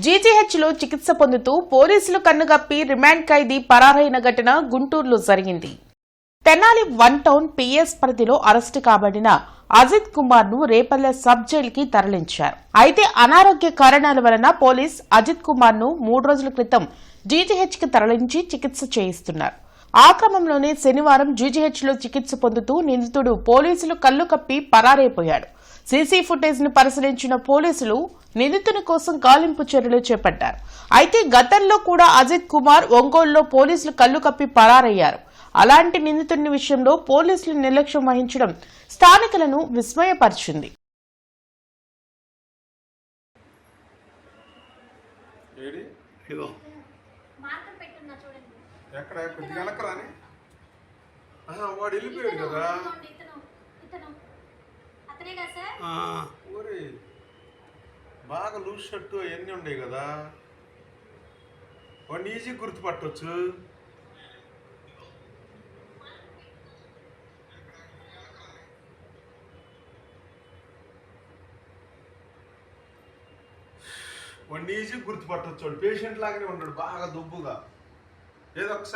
జీజీహెచ్లో చికిత్స పొందుతూ పోలీసులు కన్నుగప్పి రిమాండ్ ఖైదీ పరారైన ఘటన గుంటూరులో జరిగింది. తెనాలి 1 టౌన్ పిఎస్ పరిధిలో అరెస్టు కాబడిన అజిత్ కుమార్ ను రేపల్లె సబ్ జైలుకి తరలించారు. అయితే అనారోగ్య కారణాల వలన పోలీస్ అజిత్ కుమార్ ను 3 రోజుల క్రితం జీజీహెచ్ కి తరలించి చికిత్స చేయిస్తున్నారు. ఆ క్రమంలోనే శనివారం జీజీహెచ్లో చికిత్స పొందుతూ నిందితుడు పోలీసులు కళ్లు కప్పి పరారైపోయాడు. సీసీ ఫుటేజ్ ను పరిశీలించిన పోలీసులు నిందితుని కోసం గాలింపు చర్యలు చేపట్టారు. అయితే గతంలో కూడా అజిత్ కుమార్ ఒంగోలులో పోలీసులు కళ్లు కప్పి పరారయ్యారు. అలాంటి నిందితుని విషయంలో పోలీసులు నిర్లక్ష్యం వహించడం స్థానికులను విస్మయపరిచింది. వాడు వెళ్ళిపోయాడు కదా. బాగా లూజ్ షర్టు అవన్నీ ఉన్నాయి కదా, వాడిని ఈజీ గుర్తుపట్టవచ్చు. వాడిని ఈజీ గుర్తుపట్టవచ్చు. వాడు పేషెంట్ లాగానే ఉన్నాడు, బాగా దుబ్బుగా. ఏదో ఒకసారి